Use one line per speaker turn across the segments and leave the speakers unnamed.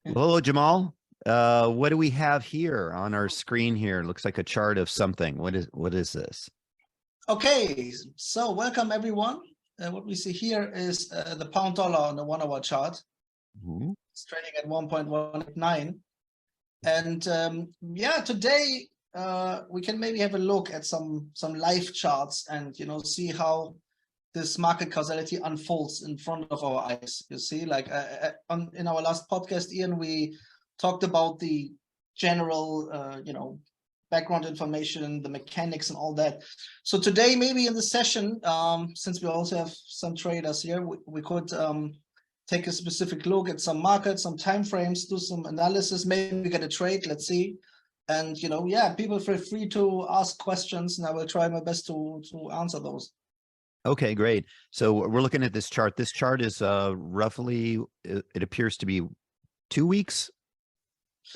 Well, hello, Djamal. What do we have here on our screen here? Looks like a chart of something. What is this?
Okay, so welcome everyone. What we see here is the pound dollar on the 1 hour chart.
Mm-hmm.
It's trading at 1.189. And yeah, today we can maybe have a look at some live charts and see how this market causality unfolds in front of our eyes. You see, like in our last podcast, Ian, we talked about the general background information, the mechanics and all that. So today, maybe in the session, since we also have some traders here, we could take a specific look at some markets, some time frames, do some analysis, maybe get a trade, let's see. And yeah, people feel free to ask questions and I will try my best to answer those.
Okay, great. So we're looking at this chart. This chart is roughly, it appears to be 2 weeks,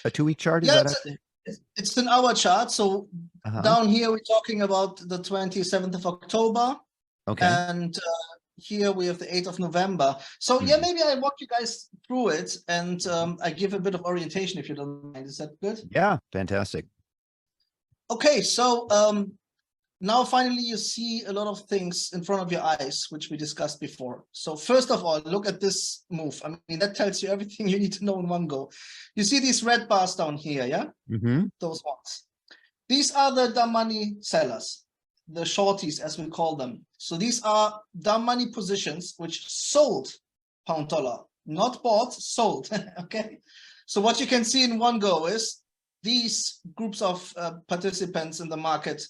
a 2-week chart. Is that
it's an hour chart. So down here, we're talking about the 27th of October.
Okay.
And here we have the 8th of November. So yeah, maybe I walk you guys through it and I give a bit of orientation if you don't mind. Is that good?
Yeah, fantastic.
Okay, so now finally you see a lot of things in front of your eyes, which we discussed before. So first of all, look at this move. I mean, that tells you everything you need to know in one go. You see these red bars down here, yeah? Those ones. These are the dumb money sellers, the shorties as we call them. So these are dumb money positions which sold pound dollar, not bought, sold, okay? So what you can see in one go is these groups of participants in the market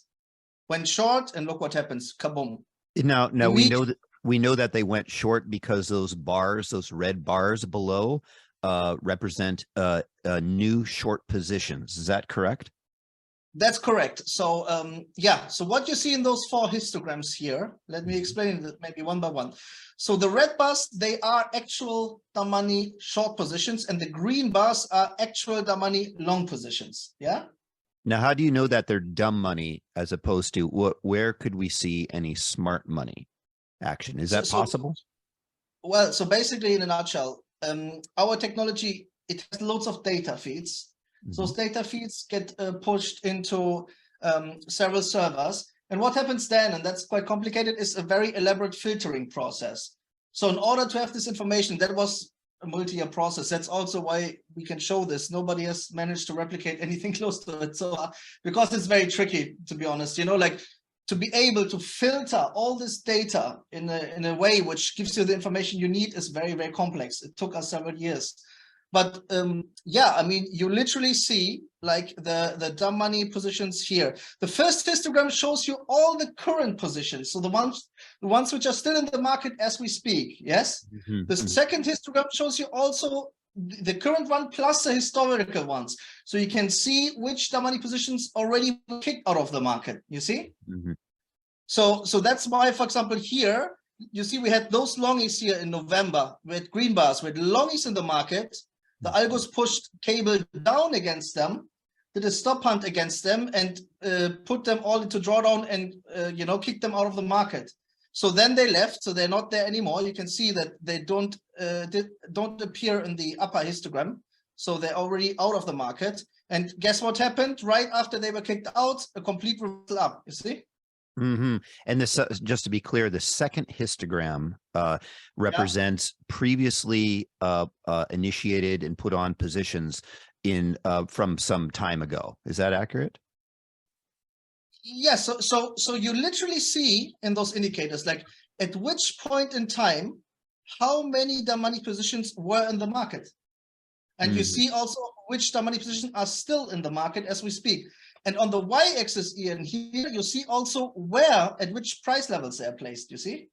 went short, and look what happens. Kaboom.
Now we know that they went short because those bars, those red bars below, represent new short positions. Is that correct?
That's correct. So yeah, so what you see in those 4 histograms here, let me explain it maybe one by one. So the red bars, they are actual dumb money short positions, and the green bars are actual dumb money long positions. Yeah.
Now, how do you know that they're dumb money as opposed to where could we see any smart money action? Is that possible?
Well, so basically in a nutshell, our technology, it has loads of data feeds. So those data feeds get pushed into several servers. And what happens then, and that's quite complicated, is a very elaborate filtering process. So in order to have this information, that was a multi-year process. That's also why we can show this. Nobody has managed to replicate anything close to it. So because it's very tricky, to be honest, like to be able to filter all this data in a way which gives you the information you need is very, very complex. It took us several years. But yeah, I mean, you literally see like the dumb money positions here. The first histogram shows you all the current positions. So the ones which are still in the market as we speak. Yes. The second histogram shows you also the current one plus the historical ones. So you can see which dumb money positions already kicked out of the market. You see? So that's why, for example, here, you see we had those longies here in November with green bars, with longies in the market. The algos pushed cable down against them, did a stop hunt against them, and put them all into drawdown and kicked them out of the market. So then they left, so they're not there anymore. You can see that they don't appear in the upper histogram, so they're already out of the market. And guess what happened right after they were kicked out? A complete reversal up. You see?
And this, just to be clear, the second histogram represents previously initiated and put on positions in from some time ago. Is that accurate?
Yes. So you literally see in those indicators, like at which point in time, how many dumb money positions were in the market, and you see also which dumb money positions are still in the market as we speak. And on the y-axis, Ian, here you see also where, at which price levels they are placed, you see?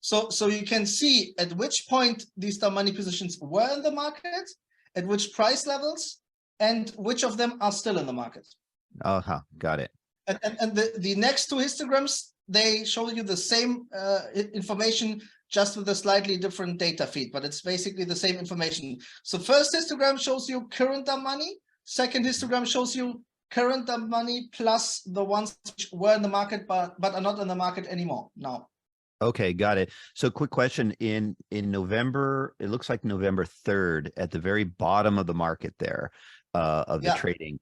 So you can see at which point these dumb money positions were in the market, at which price levels, and which of them are still in the market.
Got it.
And the next 2 histograms, they show you the same information, just with a slightly different data feed, but it's basically the same information. So first histogram shows you current dumb money. Second histogram shows you current dumb money plus the ones which were in the market but are not in the market anymore now.
Okay, got it. So quick question, in November, it looks like November 3rd at the very bottom of the market there, of the
Yeah,
trading.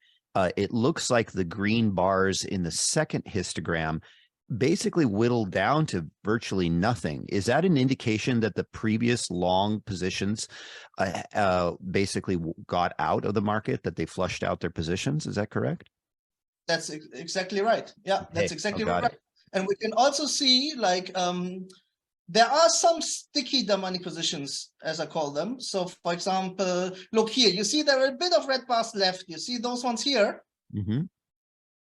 It looks like the green bars in the second histogram basically whittled down to virtually nothing. Is that an indication that the previous long positions basically got out of the market, that they flushed out their positions? Is that correct?
that's exactly right. Yeah, that's
Okay, oh,
exactly
got
right.
it.
And we can also see like there are some sticky money positions, as I call them. So for example, look here, you see there are a bit of red bars left. You see those ones here,
Mm-hmm.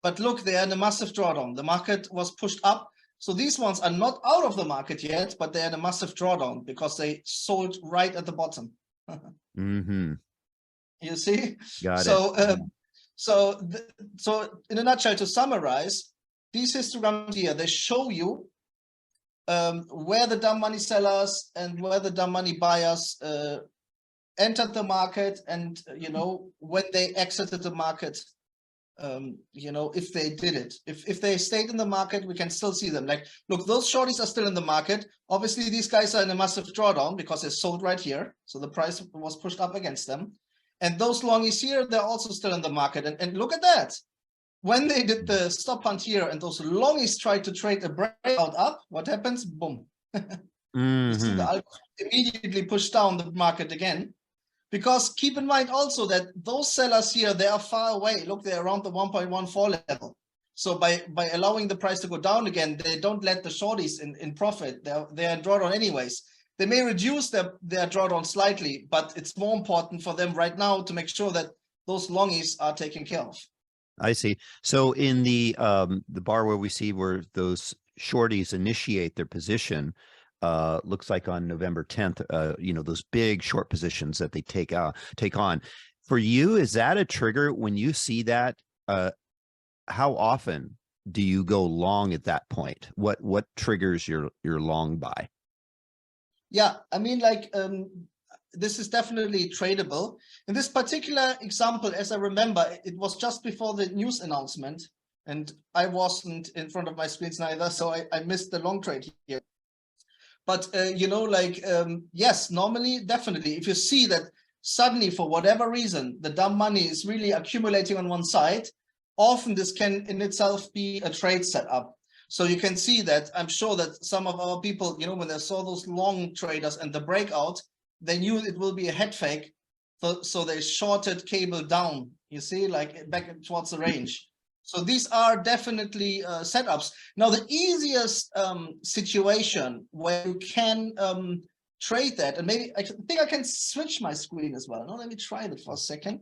but look, they are in a massive drawdown. The market was pushed up. So these ones are not out of the market yet, but they're in a massive drawdown because they sold right at the bottom.
Mm-hmm.
You see?
Got it.
So so in a nutshell, to summarize, these histograms here, they show you where the dumb money sellers and where the dumb money buyers entered the market, and when they exited the market. If they did it, if they stayed in the market, we can still see them. Like, look, those shorties are still in the market. Obviously, these guys are in a massive drawdown because they sold right here, so the price was pushed up against them. And those longies here, they're also still in the market. And look at that. When they did the stop hunt here and those longies tried to trade a breakout up, what happens? Boom. You see the algo immediately push down the market again. Because keep in mind also that those sellers here, they are far away. Look, they're around the 1.14 level. So by allowing the price to go down again, they don't let the shorties in profit. They're in drawdown anyways. They may reduce their drawdown slightly, but it's more important for them right now to make sure that those longies are taken care of.
I see. So in the bar where we see where those shorties initiate their position, looks like on November 10th, those big short positions that they take on. For you, is that a trigger when you see that? How often do you go long at that point? What triggers your long buy?
Yeah, I mean, like, this is definitely tradable. In this particular example, as I remember, it was just before the news announcement, and I wasn't in front of my screens neither, so I missed the long trade here. But, yes, normally, definitely, if you see that suddenly, for whatever reason, the dumb money is really accumulating on one side, often this can in itself be a trade setup. So you can see that, I'm sure that some of our people, when they saw those long traders and the breakout, they knew it will be a head fake. So they shorted cable down, you see, like back towards the range. So these are definitely setups. Now, the easiest situation where you can trade that, and maybe I think I can switch my screen as well. Now, let me try that for a second.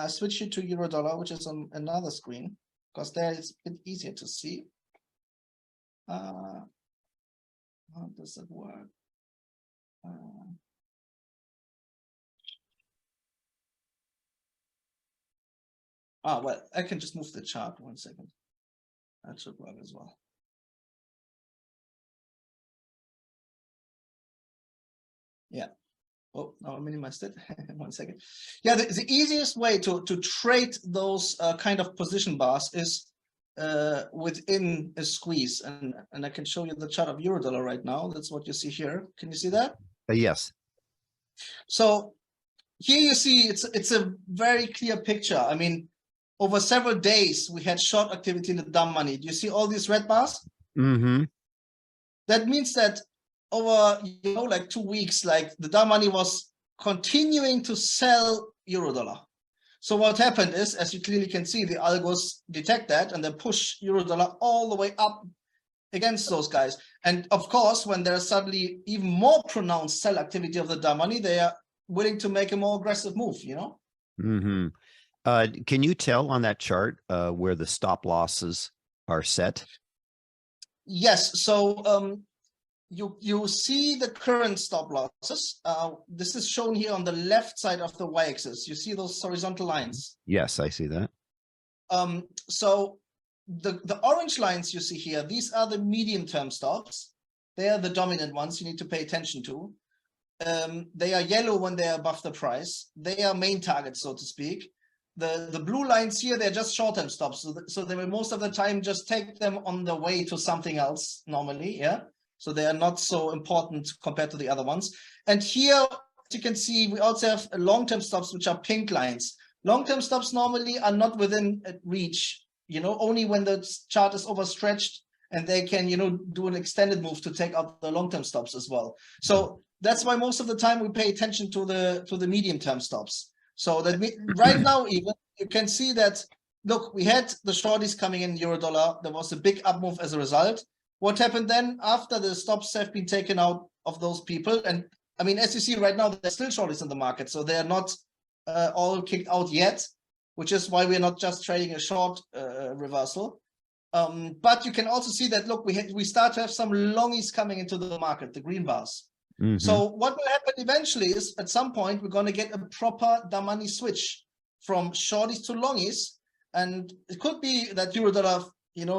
Switch it to euro dollar, which is on another screen, because there it's a bit easier to see. How does that work? Well, I can just move the chart 1 second. That should work as well. Yeah. Oh, now I minimized it. 1 second. Yeah, the easiest way to trade those kind of position bars is within a squeeze, and I can show you the chart of euro dollar right now. That's what you see here. Can you see that?
Yes.
So here you see it's a very clear picture. I mean, over several days we had short activity in the dumb money. Do you see all these red bars?
Mm-hmm.
That means that over like 2 weeks, like the dumb money was continuing to sell euro dollar. So what happened is, as you clearly can see, the algos detect that and they push euro dollar all the way up against those guys. And of course, when there's suddenly even more pronounced sell activity of the dumb money, they are willing to make a more aggressive move,
Mm-hmm. Can you tell on that chart where the stop losses are set?
Yes. So you see the current stop losses. This is shown here on the left side of the y-axis. You see those horizontal lines?
Yes, I see that.
So the orange lines you see here, these are the medium-term stops. They are the dominant ones you need to pay attention to. They are yellow when they are above the price. They are main targets, so to speak. The blue lines here, they're just short-term stops. So they will most of the time just take them on the way to something else normally, yeah? So they are not so important compared to the other ones. And here, as you can see, we also have long-term stops, which are pink lines. Long-term stops normally are not within reach, only when the chart is overstretched and they can, do an extended move to take out the long-term stops as well. So that's why most of the time we pay attention to the medium-term stops. So that right now, even you can see that, look, we had the shorties coming in euro dollar. There was a big up move as a result. What happened then after the stops have been taken out of those people? And I mean, as you see right now, there's still shorties in the market. So they're not all kicked out yet, which is why we're not just trading a short reversal. But you can also see that, look, we start to have some longies coming into the market, the green bars. Mm-hmm. So what will happen eventually is at some point, we're going to get a proper Damani switch from shorties to longies. And it could be that euro dollar,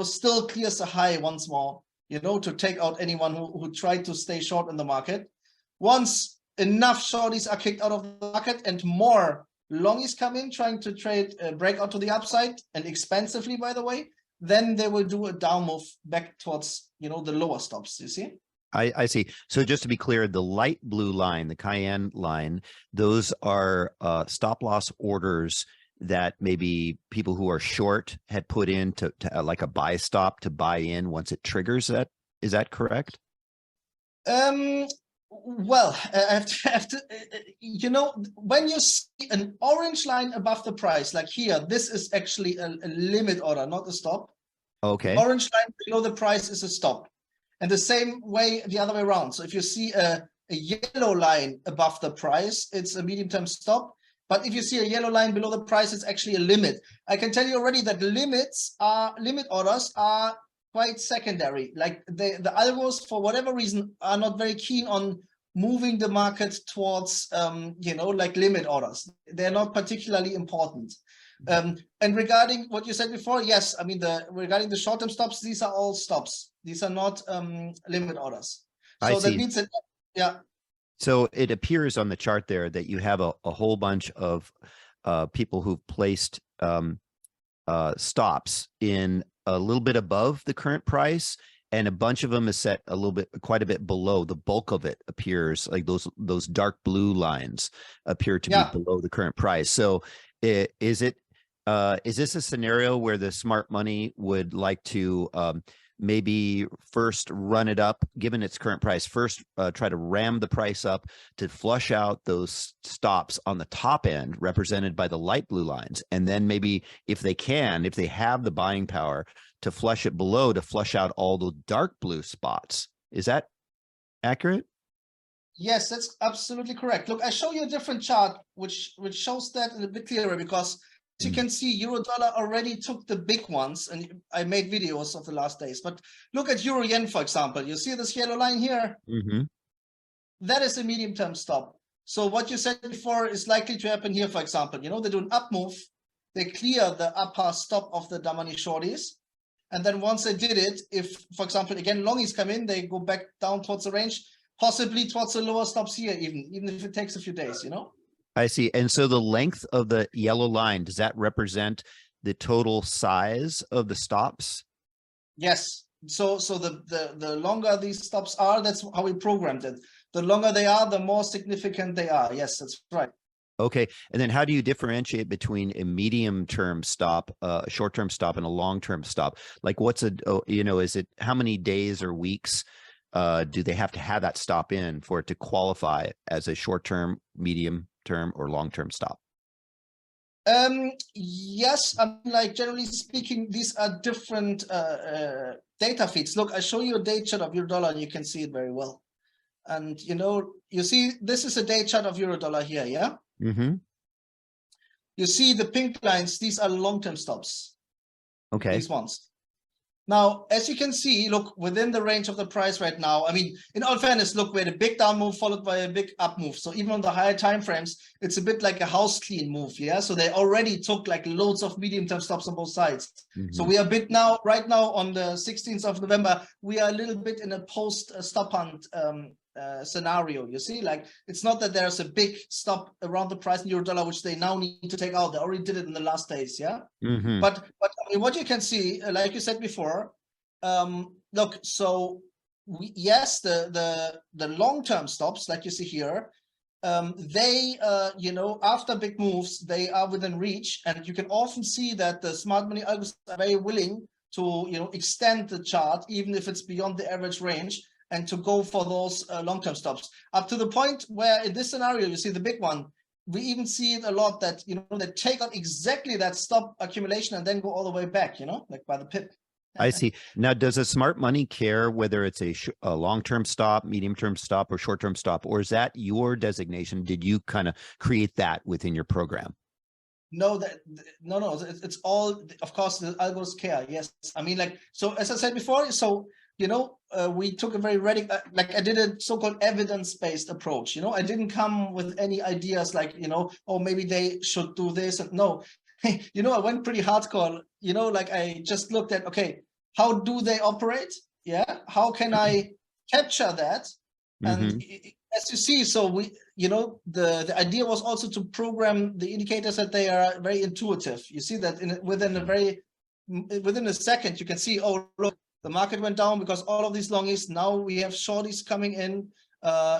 still clears a high once more, to take out anyone who tried to stay short in the market. Once enough shorties are kicked out of the market and more longies come in trying to trade breakout to the upside, and expensively, by the way, then they will do a down move back towards, the lower stops, you see?
I see. So just to be clear, the light blue line, the cayenne line, those are stop loss orders that maybe people who are short had put in to like a buy stop to buy in once it triggers that. Is that correct?
Well, I have to, when you see an orange line above the price, like here, this is actually a limit order, not a stop.
Okay.
The orange line below the price is a stop. And the same way, the other way around. So if you see a yellow line above the price, it's a medium-term stop. But if you see a yellow line below the price, it's actually a limit. I can tell you already that limit orders are quite secondary. Like the algos, for whatever reason, are not very keen on moving the market towards, like limit orders. They're not particularly important. And regarding what you said before, yes, I mean, regarding the short-term stops, these are all stops. These are not limit orders. So that means that, yeah.
So it appears on the chart there that you have a whole bunch of people who've placed stops in a little bit above the current price, and a bunch of them is set quite a bit below. The bulk of it appears like those dark blue lines appear to be below the current price. So is this a scenario where the smart money would like to maybe first run it up, given its current price, first try to ram the price up to flush out those stops on the top end represented by the light blue lines, and then maybe if they have the buying power, to flush it below to flush out all the dark blue spots? Is that accurate?
Yes, that's absolutely correct. Look, I show you a different chart which shows that a bit clearer, because as you can see, euro dollar already took the big ones, and I made videos of the last days. But look at euro yen, for example. You see this yellow line here? Mm-hmm. That is a medium-term stop. So what you said before is likely to happen here, for example. They do an up move, they clear the upper stop of the Damani shorties, and then once they did it, if, for example, again, longies come in, they go back down towards the range, possibly towards the lower stops here, even if it takes a few days,
I see. And so the length of the yellow line, does that represent the total size of the stops?
Yes. So the longer these stops are, that's how we programmed it. The longer they are, the more significant they are. Yes, that's right.
Okay. And then how do you differentiate between a medium-term stop, a short-term stop, and a long-term stop? Like is it how many days or weeks do they have to have that stop in for it to qualify as a short-term, medium-term, or long-term stop?
Yes, like generally speaking, these are different data feeds. Look, I show you a day chart of euro dollar, and you can see it very well. And you see, this is a day chart of euro dollar here, yeah? Mm-hmm. You see the pink lines, these are long-term stops.
Okay.
These ones. Now, as you can see, look, within the range of the price right now, I mean, in all fairness, look, we had a big down move followed by a big up move. So even on the higher time frames, it's a bit like a house clean move, yeah? So they already took like loads of medium-term stops on both sides. Mm-hmm. So we are right now on the 16th of November, we are a little bit in a post-stop hunt scenario. You see, like, it's not that there's a big stop around the price in euro dollar, which they now need to take out. They already did it in the last days, yeah? Mm-hmm. But I mean, what you can see, like you said before, look, so yes, the long-term stops, like you see here, they, after big moves, they are within reach, and you can often see that the smart money algorithms are very willing to, extend the chart, even if it's beyond the average range, and to go for those long-term stops, up to the point where in this scenario, you see the big one, we even see it a lot that, they take out exactly that stop accumulation and then go all the way back, like by the pip.
I see. Now, does a smart money care whether it's a long-term stop, medium-term stop, or short-term stop, or is that your designation? Did you kind of create that within your program?
No, it's all, of course, the algos care. Yes, I mean, like, so as I said before, so we took a very radical, like I did a so-called evidence-based approach. I didn't come with any ideas like, oh, maybe they should do this, and no. I went pretty hardcore, like I just looked at, okay, how do they operate? Yeah. How can I capture that? And as you see, so we, the idea was also to program the indicators that they are very intuitive. You see that within a second, you can see, oh, look, the market went down because all of these longies, now we have shorties coming in.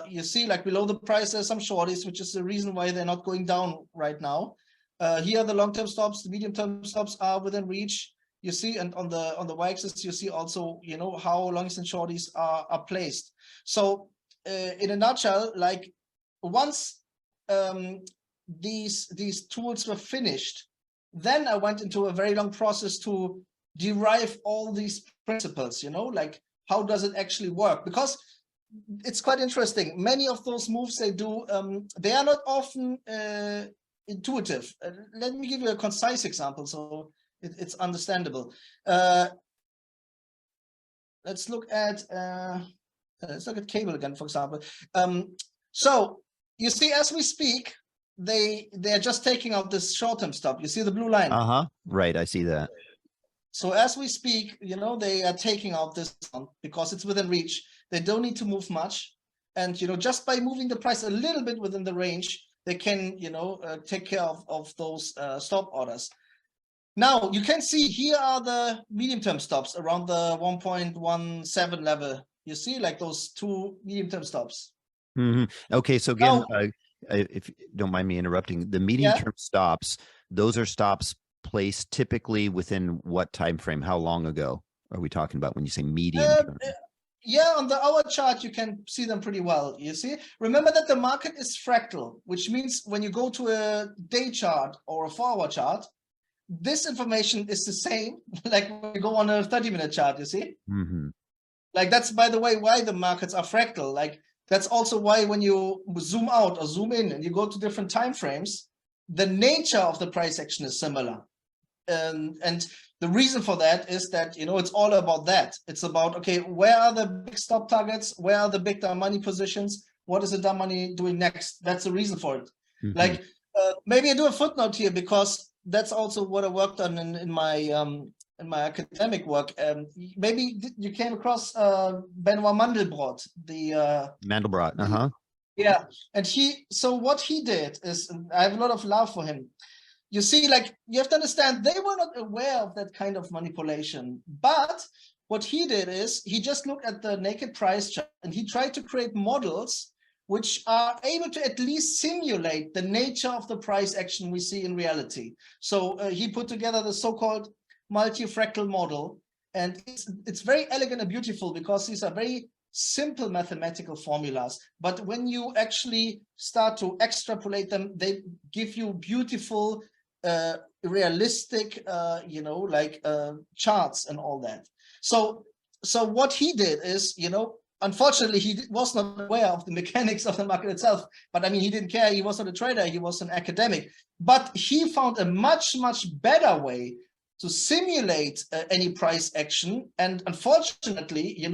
You see, like below the price, there's some shorties, which is the reason why they're not going down right now. Here are the long-term stops, the medium-term stops are within reach. You see, and on the y-axis, you see also, how longs and shorties are placed. So in a nutshell, like once these tools were finished, then I went into a very long process to derive all these principles, like how does it actually work? Because it's quite interesting. Many of those moves they do, they are not often intuitive. Let me give you a concise example so it's understandable. Let's look at cable again, for example. So you see, as we speak, they're just taking out this short-term stop. You see the blue line?
Right, I see that.
So as we speak, they are taking out this one because it's within reach. They don't need to move much, and just by moving the price a little bit within the range, they can, take care of those stop orders. Now, you can see here are the medium-term stops around the 1.17 level. You see, like those two medium-term stops.
Okay, so again, if you don't mind me interrupting, the medium-term stops, those are stops placed typically within what time frame? How long ago are we talking about when you say medium-term?
Yeah, on the hour chart, you can see them pretty well. You see, remember that the market is fractal, which means when you go to a day chart or a 4-hour chart, this information is the same like when you go on a 30-minute chart, you see? Like that's, by the way, why the markets are fractal. Like that's also why when you zoom out or zoom in and you go to different time frames, the nature of the price action is similar. And the reason for that is that, it's all about that. It's about, okay, where are the big stop targets? Where are the big dark money positions? What is the dark money doing next? That's the reason for it. Like, maybe I do a footnote here because that's also what I worked on in my academic work. Maybe you came across Benoit Mandelbrot,
Mandelbrot,
yeah. And so what he did is, and I have a lot of love for him. You see, like, you have to understand, they were not aware of that kind of manipulation. But what he did is he just looked at the naked price chart and he tried to create models which are able to at least simulate the nature of the price action we see in reality. So he put together the so-called multi-fractal model. And it's very elegant and beautiful because these are very simple mathematical formulas. But when you actually start to extrapolate them, they give you beautiful realistic, charts and all that. So what he did is, unfortunately, he was not aware of the mechanics of the market itself. But I mean, he didn't care. He wasn't a trader. He was an academic. But he found a much, much better way to simulate any price action. And unfortunately,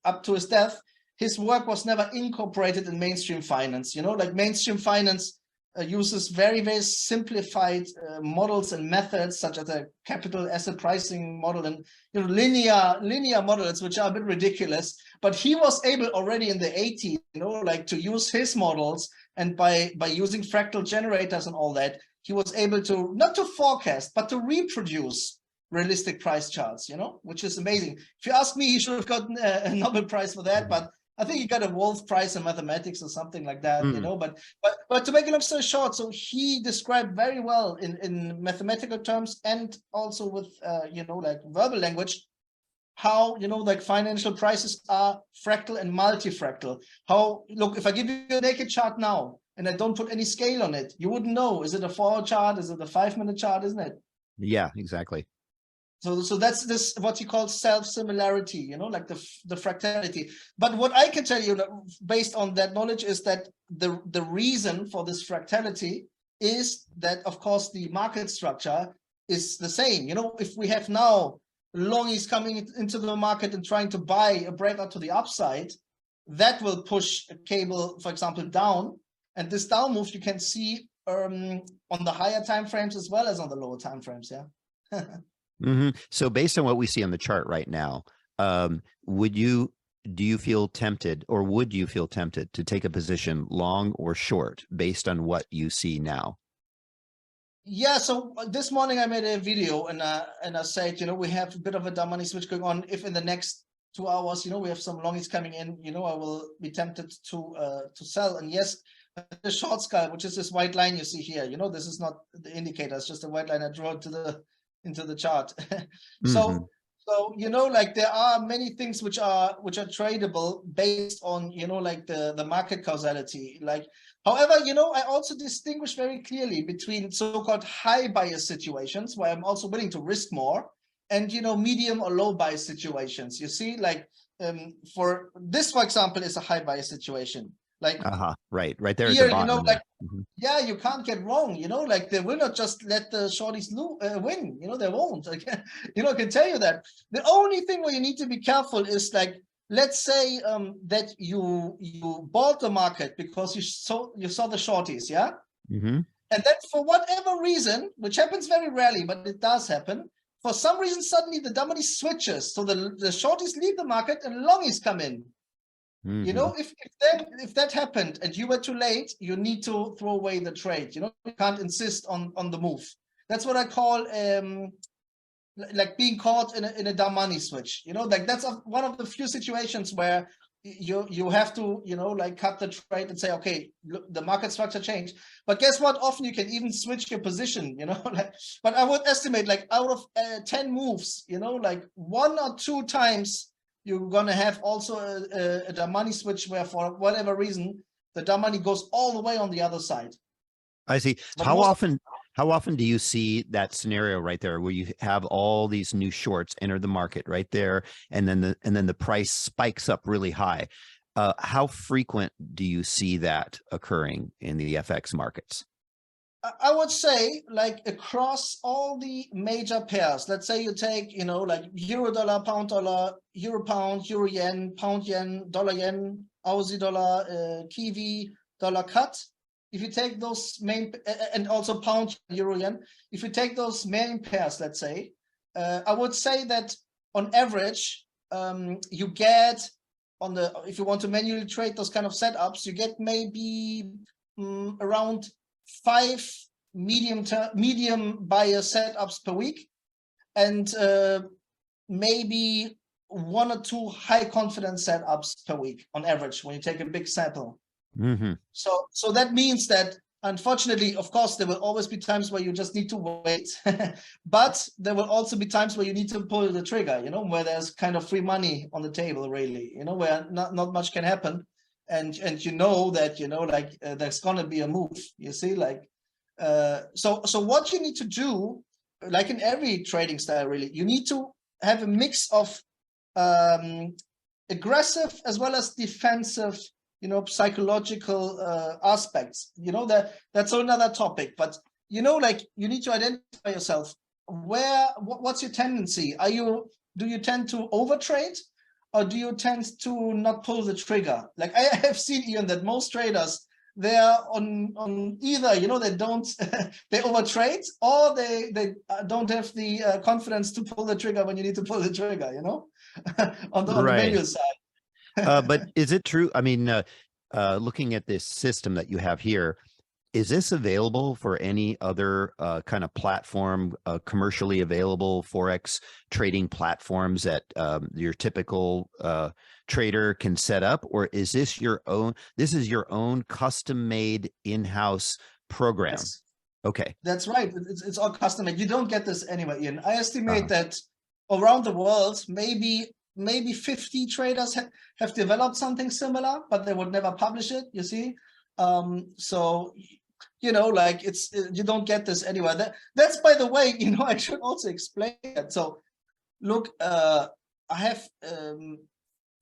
up to his death, his work was never incorporated in mainstream finance. Like mainstream finance uses very, very simplified models and methods, such as a capital asset pricing model and linear models, which are a bit ridiculous. But he was able already in the 80s, to use his models, and by using fractal generators and all that, he was able to not to forecast but to reproduce realistic price charts, which is amazing. If you ask me, he should have gotten a Nobel Price for that, but I think he got a Wolf Prize in mathematics or something like that, But to make a long story short, so he described very well in mathematical terms and also with like verbal language how like financial prices are fractal and multifractal. How, look, if I give you a naked chart now and I don't put any scale on it, you wouldn't know. Is it a 4-hour chart? Is it a 5-minute chart? Isn't it?
Yeah, exactly.
So that's this what you call self-similarity, like the fractality. But what I can tell you based on that knowledge is that the reason for this fractality is that, of course, the market structure is the same. If we have now longies coming into the market and trying to buy a breakout to the upside, that will push a cable, for example, down. And this down move you can see on the higher time frames as well as on the lower time frames. Yeah.
So based on what we see on the chart right now, do you feel tempted, or would you feel tempted to take a position long or short based on what you see now?
Yeah, so this morning I made a video and I said, we have a bit of a dumb money switch going on. If in the next 2 hours, we have some longies coming in, I will be tempted to sell. And yes, the short skull, which is this white line you see here, this is not the indicator, it's just a white line I drew into the chart. So like there are many things which are tradable based on like the market causality. Like, however, I also distinguish very clearly between so-called high bias situations where I'm also willing to risk more, and medium or low bias situations. You see, like for this, for example, is a high bias situation. Like
right there
here,
at the bottom,
like yeah, you can't get wrong, like they will not just let the shorties win, they won't. I can tell you that. The only thing where you need to be careful is, like, let's say that you bought the market because you saw the shorties, yeah, and then for whatever reason, which happens very rarely, but it does happen, for some reason suddenly the dumb money switches, so the shorties leave the market and longies come in. If that happened and you were too late, you need to throw away the trade. You can't insist on the move. That's what I call like being caught in a dumb money switch. Like that's one of the few situations where you have to like cut the trade and say, okay, look, the market structure changed. But guess what? Often you can even switch your position. But I would estimate, like, out of 10 moves, like 1 or 2 times you're gonna have also a dumb money switch where, for whatever reason, the dumb money goes all the way on the other side.
I see. How often do you see that scenario right there, where you have all these new shorts enter the market right there, and then the price spikes up really high? How frequent do you see that occurring in the FX markets?
I would say, like, across all the major pairs. Let's say you take, like euro dollar, pound dollar, euro pound, euro yen, pound yen, Aussie dollar, Kiwi, dollar cut. If you take those main, and also pound, euro yen, if you take those main pairs, let's say, I would say that on average, you get if you want to manually trade those kind of setups, you get maybe around 5 medium buyer setups per week, and maybe 1 or 2 high confidence setups per week on average when you take a big sample. So that means that, unfortunately, of course, there will always be times where you just need to wait, but there will also be times where you need to pull the trigger, where there's kind of free money on the table, really, where not much can happen. And that, like, there's going to be a move, you see, like, so what you need to do, like in every trading style, really, you need to have a mix of aggressive as well as defensive, psychological aspects. That's another topic, but, like, you need to identify yourself. What's your tendency? Do you tend to overtrade? Or do you tend to not pull the trigger? Like, I have seen, Ian, that most traders, they are on either, they don't, they overtrade, or they don't have the confidence to pull the trigger when you need to pull the trigger, on the manual side.
But is it true? I mean, looking at this system that you have here, Is this available for any other kind of platform, commercially available forex trading platforms that your typical trader can set up, or is this your own? This is your own custom-made in-house program.
Yes.
Okay,
That's right. It's all custom made. You don't get this anywhere, Ian. I estimate that around the world, maybe 50 traders have developed something similar, but they would never publish it. You see, so like you don't get this anywhere. That's by the way. I should also explain that. So look, I have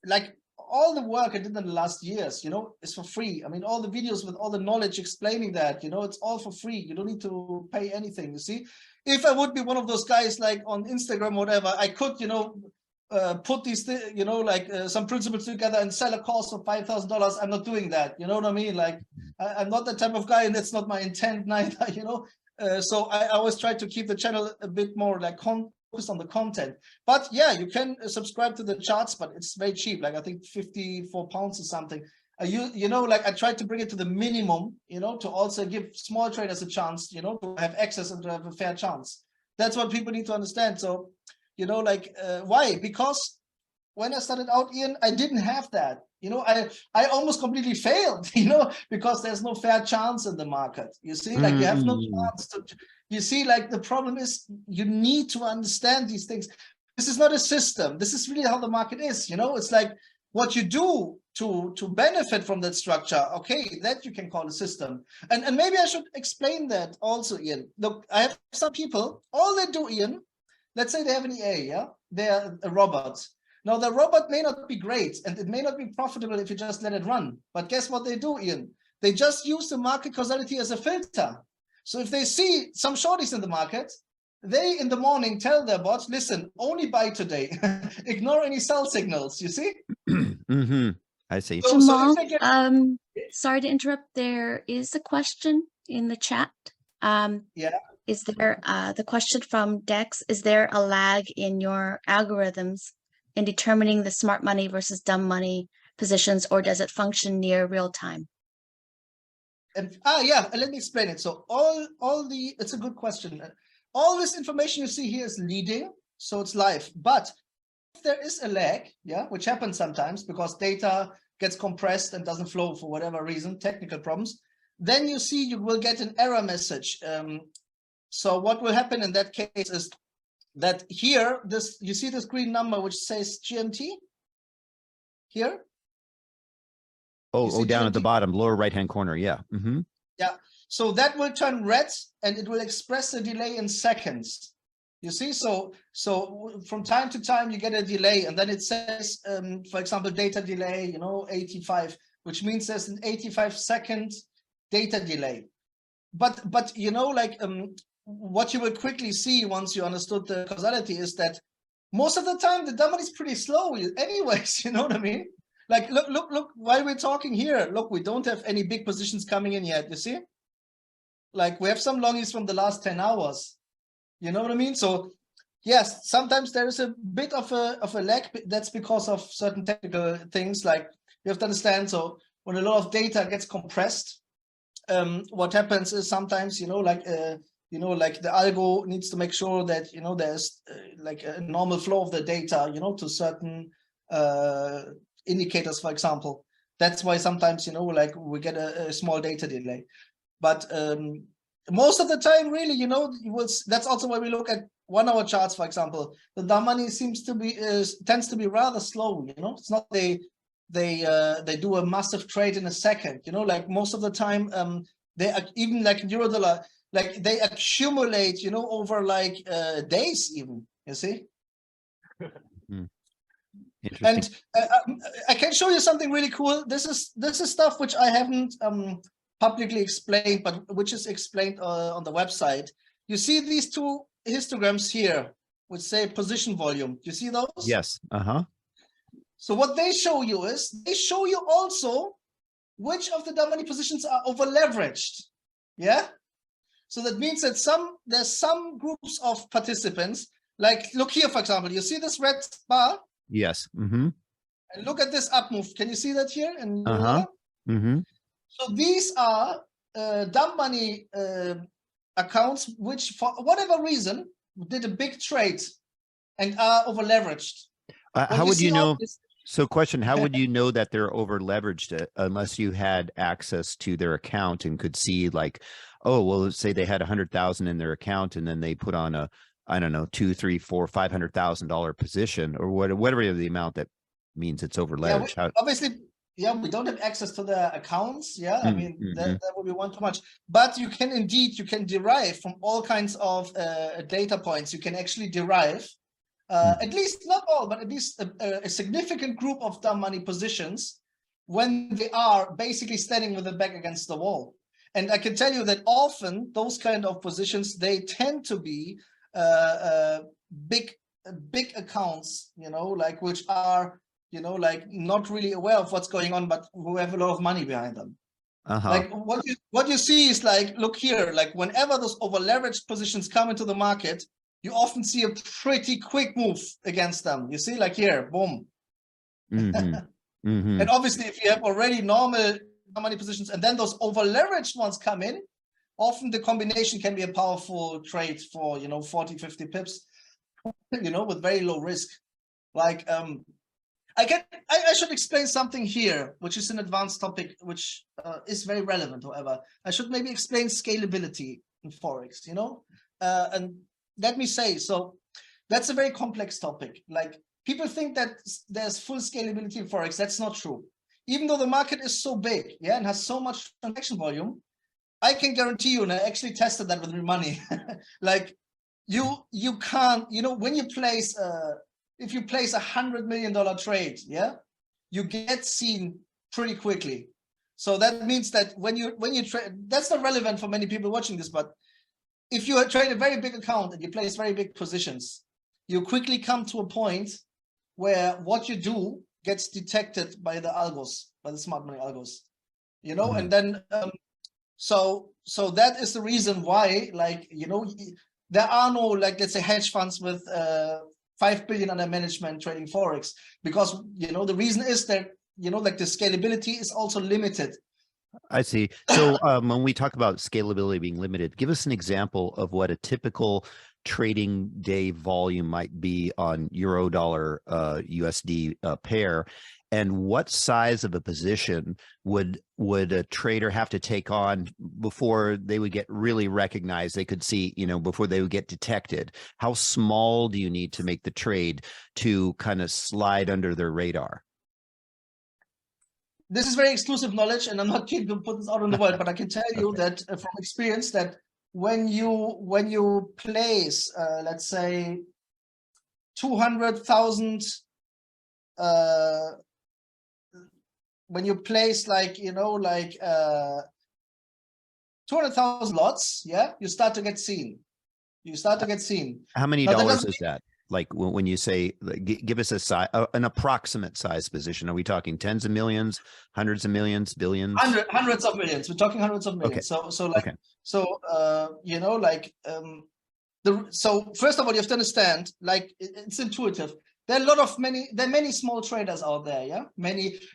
like all the work I did in the last years, is for free. I mean, all the videos with all the knowledge explaining that, it's all for free. You don't need to pay anything. You see, if I would be one of those guys like on Instagram, or whatever, I could, put these, some principles together and sell a course for $5,000. I'm not doing that. You know what I mean? Like, I'm not that type of guy, and that's not my intent neither. So I always try to keep the channel a bit more like focused on the content. But yeah, you can subscribe to the charts, but it's very cheap. Like I think £54 or something. Like I tried to bring it to the minimum, to also give small traders a chance, to have access and to have a fair chance. That's what people need to understand. So, why? Because when I started out, Ian, I didn't have that. I almost completely failed, because there's no fair chance in the market. You see, like you have no chance to. You see, like the problem is you need to understand these things. This is not a system. This is really how the market is. It's like what you do to benefit from that structure. Okay, that you can call a system. And maybe I should explain that also, Ian. Look, I have some people, all they do, Ian, let's say they have an EA, yeah? They're a robot. Now, the robot may not be great, and it may not be profitable if you just let it run. But guess what they do, Ian? They just use the market causality as a filter. So if they see some shorties in the market, they in the morning tell their bot, listen, only buy today. Ignore any sell signals, you see?
I see.
Djamal, sorry to interrupt. There is a question in the chat.
Yeah.
Is there the question from Dex? Is there a lag in your algorithms in determining the smart money versus dumb money positions, or does it function near real time?
Yeah, let me explain it. So it's a good question. All this information you see here is leading, so it's live. But if there is a lag, yeah, which happens sometimes because data gets compressed and doesn't flow for whatever reason, technical problems, then you will get an error message. So what will happen in that case is that here, you see this green number which says GMT here?
Oh, down at the bottom, lower right-hand corner. Yeah.
Yeah. So that will turn red, and it will express a delay in seconds. You see, so from time to time you get a delay, and then it says, for example, data delay, 85, which means there's an 85-second data delay. But what you will quickly see once you understood the causality is that most of the time the dumb money is pretty slow anyways, you know what I mean? Like, look, while we're talking here, look, we don't have any big positions coming in yet, you see? Like, we have some longies from the last 10 hours. You know what I mean? So, yes, sometimes there is a bit of a lag. That's because of certain technical things, like you have to understand. So, when a lot of data gets compressed, what happens is sometimes, like the algo needs to make sure that, there's like a normal flow of the data, to certain indicators, for example. That's why sometimes, like we get a small data delay. But most of the time, really, that's also why we look at 1 hour charts, for example. The dumb money tends to be rather slow, It's not they do a massive trade in a second, like most of the time, they even like Eurodollar, like they accumulate, over like days even, you see? And I can show you something really cool. This is stuff which I haven't publicly explained, but which is explained on the website. You see these two histograms here, which say position volume. You see those?
Yes.
So what they show you is they show you also which of the dumb money positions are over leveraged. Yeah. So that means that there's some groups of participants. Like look here, for example, you see this red bar?
Yes.
And look at this up move. Can you see that here? And So these are dumb money accounts, which for whatever reason did a big trade and are over leveraged.
How would you know? So question, how would you know that they're over leveraged unless you had access to their account and could see like, oh, well, let's say they had 100,000 in their account and then they put on a, I don't know, $200,000, $300,000, $400,000, $500,000 position or whatever the amount that means it's over leveraged.
Yeah, obviously, yeah, we don't have access to the accounts. Yeah, I mean, that would be one too much. But you can derive from all kinds of data points. You can actually derive at least not all, but at least a significant group of dumb money positions when they are basically standing with their back against the wall. And I can tell you that often those kind of positions, they tend to be big accounts, like which are, like not really aware of what's going on, but who have a lot of money behind them. Like what you see is like, look here, like whenever those over leveraged positions come into the market, you often see a pretty quick move against them. You see, like here, boom. And obviously, if you have already normal money positions and then those over leveraged ones come in, often the combination can be a powerful trade for 40, 50 pips, with very low risk. Like I should explain something here, which is an advanced topic, which is very relevant. However, I should maybe explain scalability in forex. And let me say, so that's a very complex topic. Like people think that there's full scalability in forex. That's not true. Even though the market is so big, and has so much transaction volume, I can guarantee you, and I actually tested that with real money. Like you can't, when you place, if you place $100 million trade, you get seen pretty quickly. So that means that when you trade, that's not relevant for many people watching this, but if you trade a very big account and you place very big positions, you quickly come to a point where what you do gets detected by the algos, by the smart money algos, and then so that is the reason why, like, there are no, like, let's say hedge funds with 5 billion under management trading forex, because the reason is that like the scalability is also limited.
I see. So when we talk about scalability being limited, give us an example of what a typical trading day volume might be on euro dollar USD pair, and what size of a position would a trader have to take on before they would get really recognized? They could see, before they would get detected. How small do you need to make the trade to kind of slide under their radar?
This is very exclusive knowledge, and I'm not keen to put this out in the world, but I can tell you that from experience that when you place, let's say, 200,000, when you place like 200,000 lots, you start to get seen.
How many dollars is that? Like when you say, give us a size, an approximate size position. Are we talking tens of millions, hundreds of millions, billions?
Hundreds of millions. We're talking hundreds of millions.
Okay.
So first of all, you have to understand, like, it's intuitive. There are many small traders out there.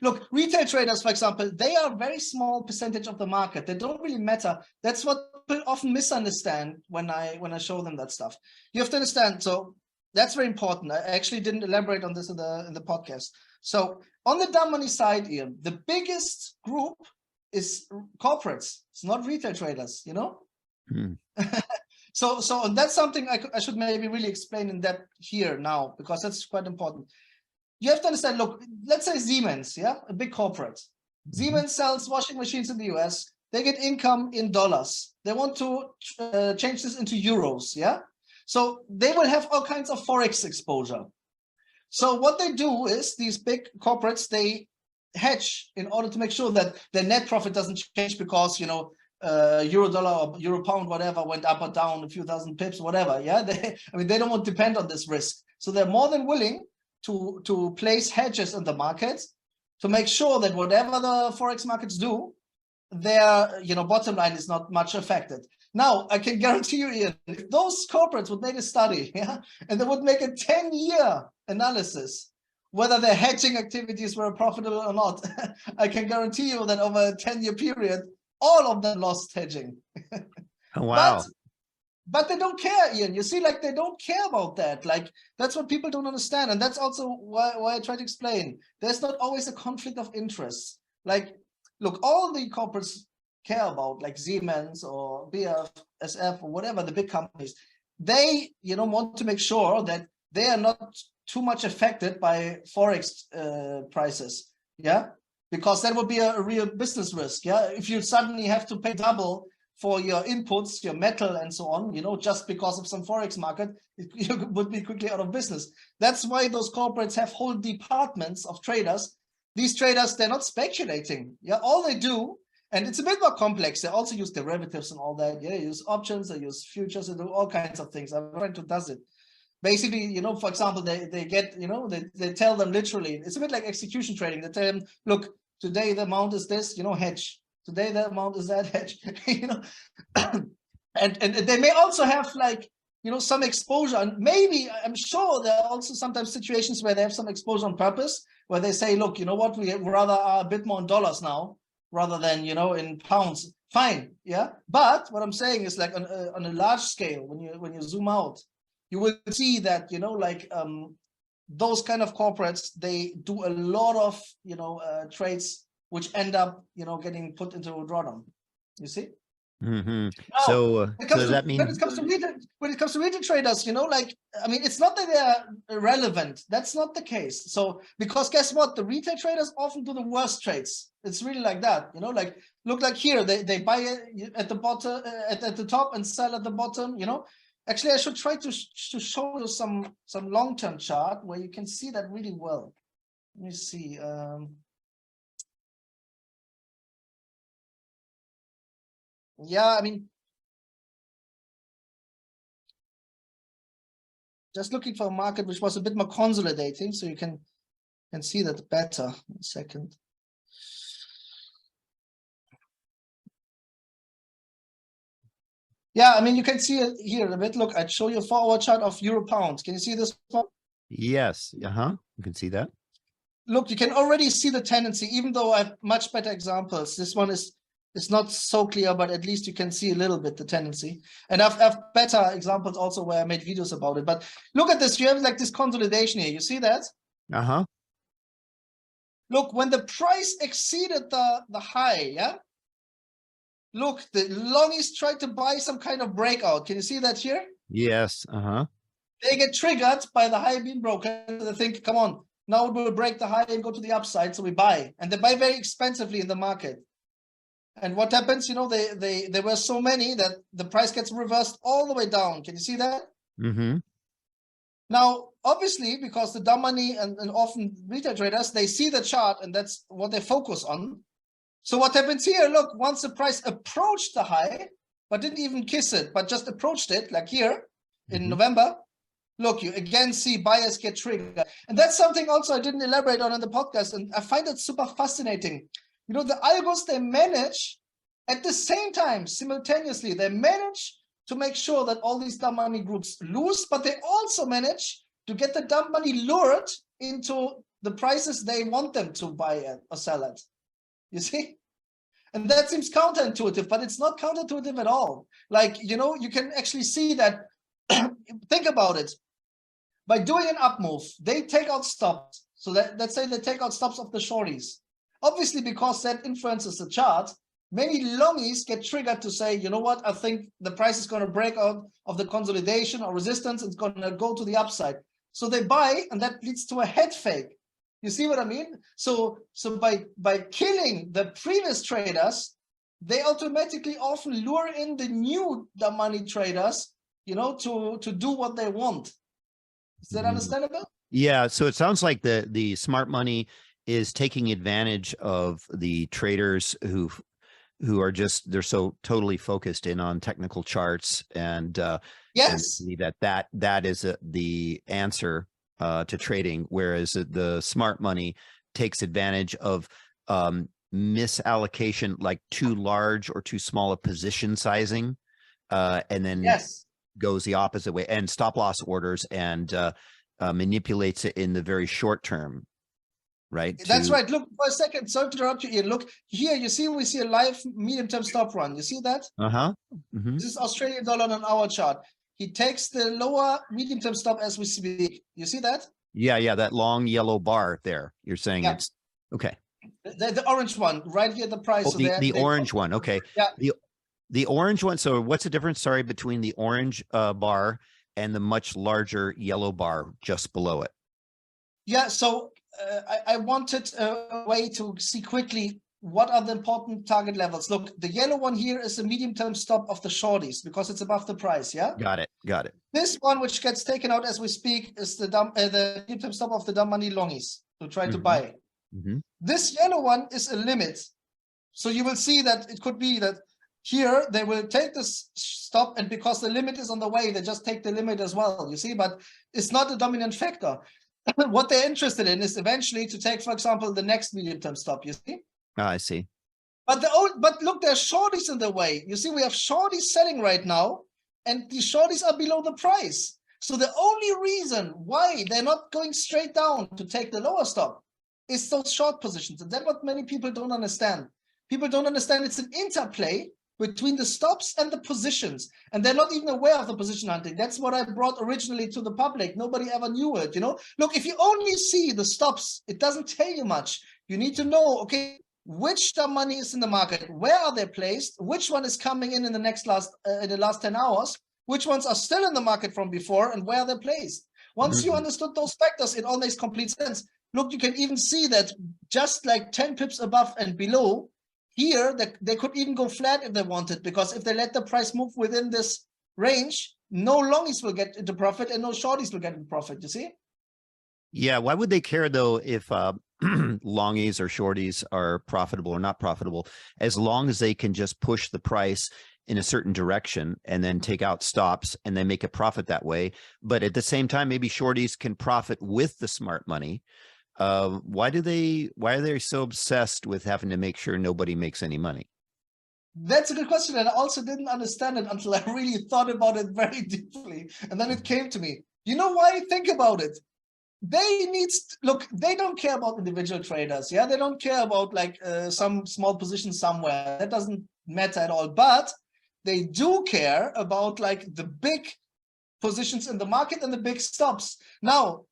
Look, retail traders, for example, they are a very small percentage of the market. They don't really matter. That's what people often misunderstand when I show them that stuff. You have to understand. So that's very important. I actually didn't elaborate on this in the podcast. So on the dumb money side, Ian, the biggest group is corporates. It's not retail traders, So that's something I should maybe really explain in depth here now, because that's quite important. You have to understand, look, let's say Siemens, a big corporate. Siemens sells washing machines in the US. They get income in dollars. They want to change this into euros, So they will have all kinds of forex exposure. So what they do is, these big corporates, they hedge in order to make sure that their net profit doesn't change because, euro dollar or euro pound, whatever, went up or down a few thousand pips, whatever. They don't want to depend on this risk. So they're more than willing to place hedges in the market to make sure that whatever the forex markets do, their bottom line is not much affected. Now, I can guarantee you, Ian, if those corporates would make a study, and they would make a 10-year analysis, whether their hedging activities were profitable or not, I can guarantee you that over a 10-year period, all of them lost hedging.
Oh, wow.
But they don't care, Ian. You see, like, they don't care about that. Like, that's what people don't understand. And that's also why I try to explain. There's not always a conflict of interest. Like, look, all the corporates care about, like Siemens or BASF or whatever, the big companies, they, want to make sure that they are not too much affected by forex prices. Yeah, because that would be a real business risk. Yeah, if you suddenly have to pay double for your inputs, your metal and so on, just because of some forex market, you would be quickly out of business. That's why those corporates have whole departments of traders. These traders, they're not speculating. Yeah, all they do, and it's a bit more complex. They also use derivatives and all that. Yeah, they use options, they use futures, they do all kinds of things. I have a friend who does it. Basically, for example, they get, they tell them literally, it's a bit like execution trading. They tell them, look, today the amount is this, hedge. Today the amount is that, hedge. and they may also have, like, some exposure. And maybe, I'm sure there are also sometimes situations where they have some exposure on purpose, where they say, look, you know what, we rather are a bit more in dollars now rather than, in pounds. Fine, yeah. But what I'm saying is, like, on a large scale, when you zoom out, you will see that, those kind of corporates, they do a lot of, trades which end up, getting put into a drawdown. You see?
Mm-hmm.
Now,
So does that mean
when it comes to retail traders, it's not that they are irrelevant. That's not the case. So, because guess what? The retail traders often do the worst trades. It's really like that. Like, look, like here, they buy at the bottom, at the top, and sell at the bottom. Actually, I should try to show you some long-term chart where you can see that really well. Let me see. Yeah, just looking for a market which was a bit more consolidating, so you can see that better. In a second. Yeah, you can see it here a bit. Look, I'd show you a 4-hour chart of euro pound. Can you see this one?
Yes. You can see that.
Look, you can already see the tendency, even though I have much better examples. This one is not so clear, but at least you can see a little bit the tendency. And I've better examples also where I made videos about it. But look at this. You have, like, this consolidation here. You see that? Look, when the price exceeded the high, yeah? Look, the longies tried to buy some kind of breakout. Can you see that here?
Yes.
They get triggered by the high being broken. They think, come on, now we'll break the high and go to the upside. So we buy. And they buy very expensively in the market. And what happens, there were so many that the price gets reversed all the way down. Can you see that?
Mm-hmm.
Now, obviously, because the dumb money and often retail traders, they see the chart and that's what they focus on. So what happens here, look, once the price approached the high, but didn't even kiss it, but just approached it, like here in November, look, you again see buyers get triggered. And that's something also I didn't elaborate on in the podcast, and I find it super fascinating. The algos, they manage at the same time, simultaneously, they manage to make sure that all these dumb money groups lose, but they also manage to get the dumb money lured into the prices they want them to buy at or sell at. You see? And that seems counterintuitive, but it's not counterintuitive at all. Like, you can actually see that. Think about it. By doing an up move, they take out stops. So let's say they take out stops of the shorties. Obviously, because that influences the chart, many longies get triggered to say, you know what, I think the price is going to break out of the consolidation or resistance. It's going to go to the upside. So they buy, and that leads to a head fake. You see what I mean? So by killing the previous traders, they automatically often lure in the new dumb money traders, to do what they want. Is that understandable?
Yeah. So it sounds like the smart money is taking advantage of the traders who are just, they're so totally focused in on technical charts and
yes,
and that is the answer to trading, whereas the smart money takes advantage of misallocation, like too large or too small a position sizing, and then goes the opposite way and stop loss orders and manipulates it in the very short term. right?
That's right. Look for a second. Sorry to interrupt you, Ian. Look here. You see, we see a live medium-term stop run. You see that? This is Australian dollar on an hour chart. He takes the lower medium-term stop as we speak. You see that?
Yeah. That long yellow bar there. You're saying it's okay.
The orange one right here at the price.
Oh,
so
the orange one. Okay.
Yeah.
The orange one. So what's the difference? Sorry, between the orange bar and the much larger yellow bar just below it?
Yeah. So I wanted a way to see quickly what are the important target levels. Look, the yellow one here is the medium-term stop of the shorties because it's above the price. Yeah.
Got it.
This one, which gets taken out as we speak, is the medium-term stop of the dumb money longies to try to buy. This yellow one is a limit. So you will see that it could be that here they will take this stop, and because the limit is on the way, they just take the limit as well. You see, but it's not a dominant factor. What they're interested in is eventually to take, for example, the next medium-term stop. You see?
I see.
But look, there's shorties in the way. You see, we have shorties selling right now, and the shorties are below the price. So the only reason why they're not going straight down to take the lower stop is those short positions. And that's what many people don't understand. People don't understand it's an interplay between the stops and the positions. And they're not even aware of the position hunting. That's what I brought originally to the public. Nobody ever knew it, you know? Look, if you only see the stops, it doesn't tell you much. You need to know, okay, which dumb money is in the market, where are they placed, which one is coming in the last 10 hours, which ones are still in the market from before, and where are they placed. Once you understood those factors, it all makes complete sense. Look, you can even see that just like 10 pips above and below, here they could even go flat if they wanted, because if they let the price move within this range, no longies will get into profit and no shorties will get into profit, you see?
Yeah, why would they care though if longies or shorties are profitable or not profitable, as long as they can just push the price in a certain direction and then take out stops and then make a profit that way. But at the same time, maybe shorties can profit with the smart money. Why are they so obsessed with having to make sure nobody makes any money?
That's a good question. And I also didn't understand it until I really thought about it very deeply. And then it came to me. You know why? Think about it. They don't care about individual traders. Yeah, they don't care about like some small position somewhere. That doesn't matter at all. But they do care about like the big positions in the market and the big stops. Now,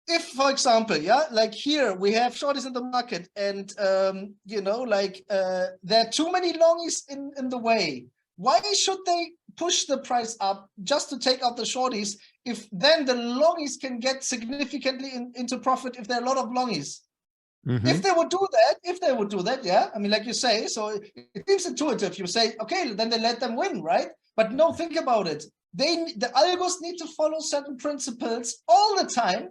if, for example, yeah, like here we have shorties in the market, and there are too many longies in the way. Why should they push the price up just to take out the shorties if then the longies can get significantly into profit if there are a lot of longies? If they would do that, yeah, I mean, like you say, so it seems intuitive. You say, okay, then they let them win, right? But no, think about it. The algos need to follow certain principles all the time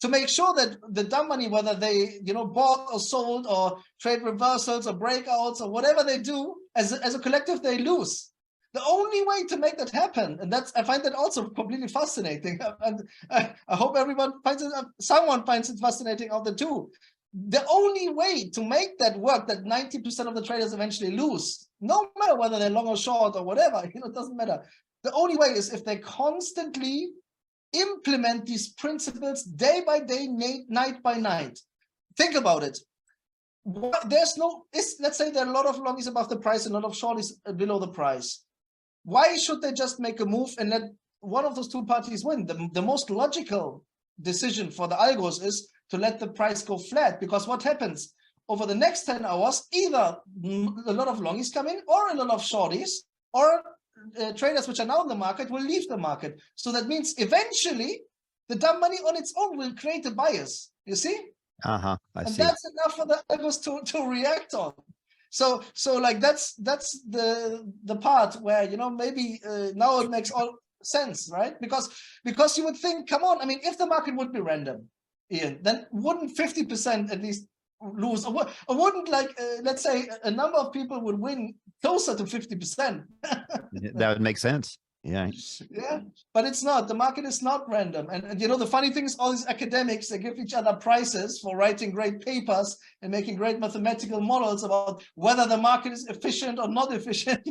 to make sure that the dumb money, whether they bought or sold or trade reversals or breakouts or whatever they do, as a collective, they lose. The only way to make that happen, and I find that also completely fascinating, and I hope someone finds it fascinating out there too. The only way to make that work, that 90% of the traders eventually lose, no matter whether they're long or short or whatever, it doesn't matter. The only way is if they constantly implement these principles day by day, night by night. Think about it. Let's say there are a lot of longies above the price and a lot of shorties below the price. Why should they just make a move and let one of those two parties win? The most logical decision for the algos is to let the price go flat, because what happens over the next 10 hours, either a lot of longies come in or a lot of shorties, or traders which are now in the market will leave the market. So that means eventually the dumb money on its own will create a bias, you see?
I
see.
That's
enough for the algos to react on. So like that's the part where maybe now it makes all sense, right? Because you would think, come on, I mean, if the market would be random, Ian, then wouldn't 50% at least lose, or wouldn't let's say a number of people would win closer to 50%?
That would make sense. Yeah,
but it's not. The market is not random. And the funny thing is, all these academics, they give each other prizes for writing great papers and making great mathematical models about whether the market is efficient or not efficient.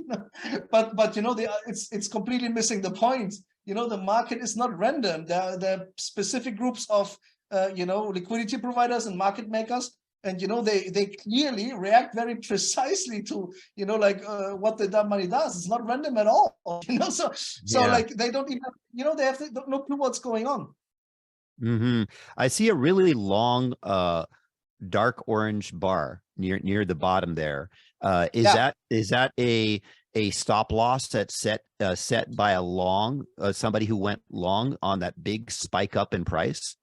But it's completely missing the point. The market is not random. There are specific groups of liquidity providers and market makers. And, they clearly react very precisely to, what the dumb money does. It's not random at all, So like they don't even, they have no clue what's going on.
I see a really long, dark orange bar near the bottom there. Is that a stop loss that's set by a long, somebody who went long on that big spike up in price?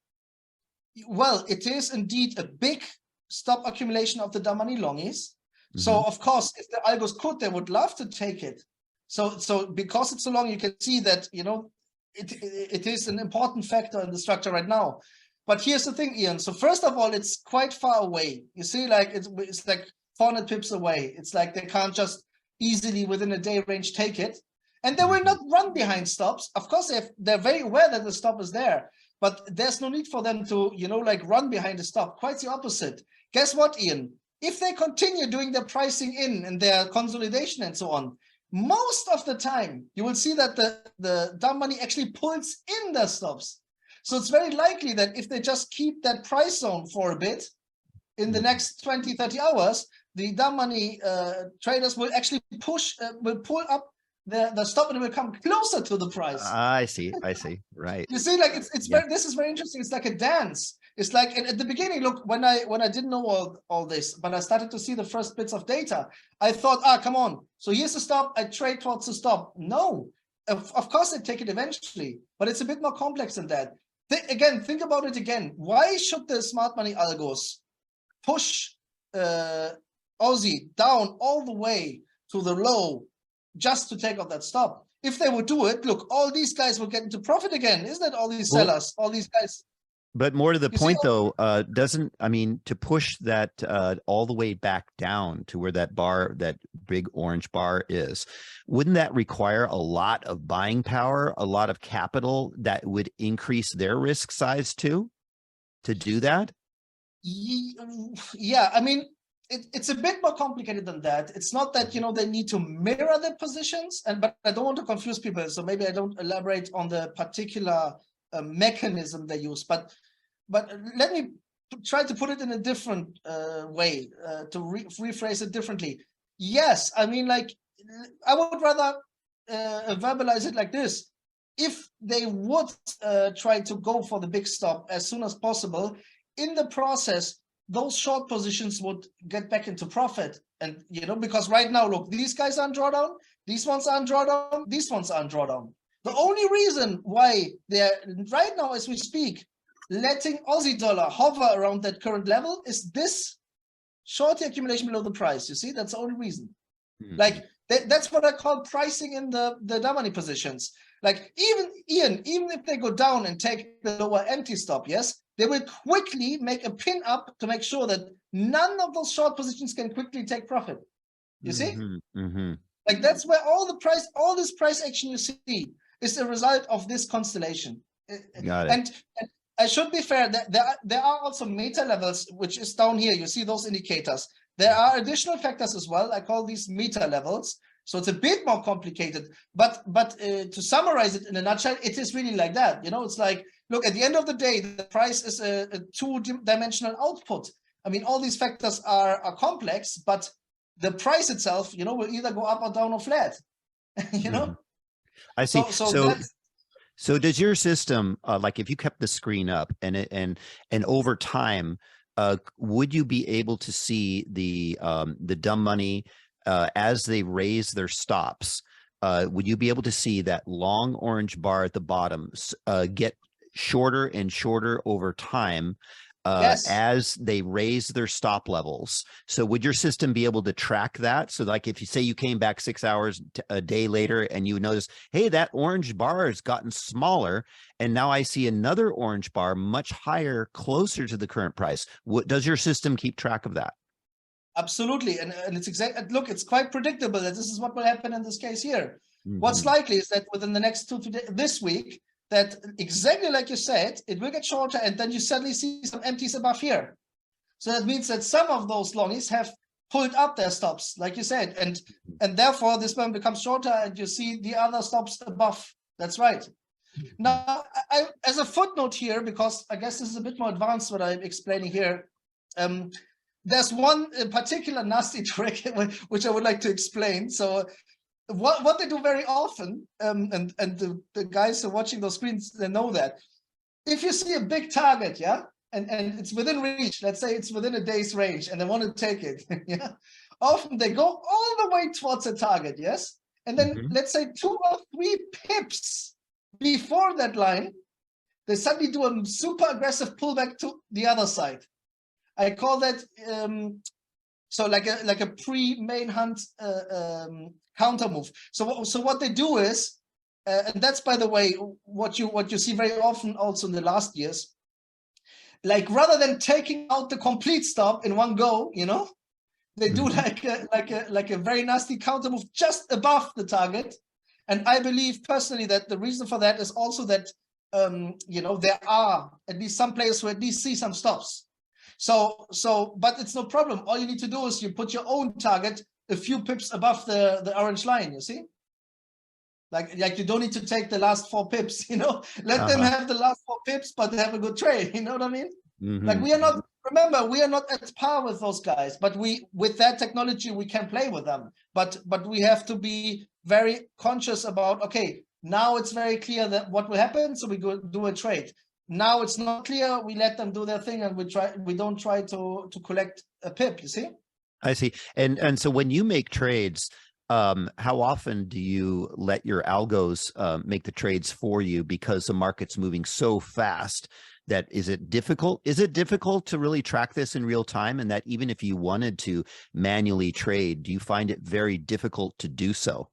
Well, it is indeed a big stop accumulation of the dumb money longies. So of course, if the algos could, they would love to take it. So because it's so long, you can see that, it is an important factor in the structure right now. But here's the thing, Ian. So first of all, it's quite far away. You see, like it's like 400 pips away. It's like they can't just easily within a day range take it. And they will not run behind stops. Of course, they're very aware that the stop is there, but there's no need for them to, run behind the stop. Quite the opposite. Guess what, Ian? If they continue doing their pricing in and their consolidation and so on, most of the time, you will see that the dumb money actually pulls in their stops. So it's very likely that if they just keep that price zone for a bit, in the next 20, 30 hours, the dumb money traders will actually will pull up the stop and it will come closer to the price.
I see. Right.
You see, like this is very interesting. It's like a dance. It's like at the beginning, look, when I didn't know all this, but I started to see the first bits of data, I thought, come on. So here's the stop. I trade towards the stop. No, of course they take it eventually, but it's a bit more complex than that. Think about it again. Why should the smart money algos push Aussie down all the way to the low just to take off that stop? If they would do it, look, all these guys will get into profit again. Isn't it? All these sellers, all these guys.
But more to the point, though, to push that all the way back down to where that big orange bar is, wouldn't that require a lot of buying power, a lot of capital that would increase their risk size too, to do that?
Yeah, I mean, it's a bit more complicated than that. It's not that, they need to mirror their positions, but I don't want to confuse people, so maybe I don't elaborate on the particular mechanism they use. But let me try to put it in a different way, to rephrase it differently. Yes, I mean, like, I would rather verbalize it like this. If they would try to go for the big stop as soon as possible, in the process, those short positions would get back into profit. And, because right now, look, these guys are on drawdown, these ones are on drawdown, these ones are on drawdown. The only reason why they're right now, as we speak, letting Aussie dollar hover around that current level is this short accumulation below the price. You see, that's the only reason. Like that's what I call pricing in the dumb money positions. Like even if they go down and take the lower empty stop, yes, they will quickly make a pin up to make sure that none of those short positions can quickly take profit. You see, like that's where all this price action you see is a result of this constellation.
Got it.
And I should be fair, that there are also meta levels, which is down here. You see those indicators. There are additional factors as well. I call these meta levels. So it's a bit more complicated. But to summarize it in a nutshell, it is really like that. It's like, look, at the end of the day, the price is a two-dimensional output. I mean, all these factors are complex, but the price itself, will either go up or down or flat.
I see. So does your system, like if you kept the screen up and over time, would you be able to see the dumb money as they raise their stops? Would you be able to see that long orange bar at the bottom get shorter and shorter over time
yes,
as they raise their stop levels? So would your system be able to track that? So like if you say you came back 6 hours a day later and you notice, hey, that orange bar has gotten smaller and now I see another orange bar much higher, closer to the current price. Does your system keep track of that?
Absolutely. And it's look, it's quite predictable that this is what will happen in this case here. What's likely is that within the next 2 days, this week, that exactly like you said, it will get shorter and then you suddenly see some empties above here. So that means that some of those longies have pulled up their stops, like you said, and therefore this one becomes shorter and you see the other stops above. That's right. Now, I, as a footnote here, because I guess this is a bit more advanced what I'm explaining here, there's one particular nasty trick which I would like to explain. So what they do very often, and the guys who are watching those screens, they know that. If you see a big target, yeah, and it's within reach, let's say it's within a day's range, and they want to take it, yeah, often they go all the way towards the target, yes? And then let's say 2 or 3 pips before that line, they suddenly do a super aggressive pullback to the other side. I call that so like a pre-main hunt counter move. So what they do is, and that's by the way what you see very often also in the last years, like rather than taking out the complete stop in one go, you know, they do like a very nasty counter move just above the target. And I believe personally that the reason for that is also that you know, there are at least some players who at least see some stops. So but it's no problem. All you need to do is you put your own target a few pips above the orange line, you see? Like you don't need to take the last 4 pips, you know? Let them have the last 4 pips, but have a good trade, you know what I mean? Like we are not, remember, we are not at par with those guys, but with that technology, we can play with them. But we have to be very conscious about, okay, now it's very clear that what will happen, so we go do a trade. Now it's not clear, we let them do their thing, and we don't try to collect a pip, you see?
I see. And so when you make trades, how often do you let your algos make the trades for you, because the market's moving so fast? That is it difficult? Is it difficult to really track this in real time? And that even if you wanted to manually trade, do you find it very difficult to do so?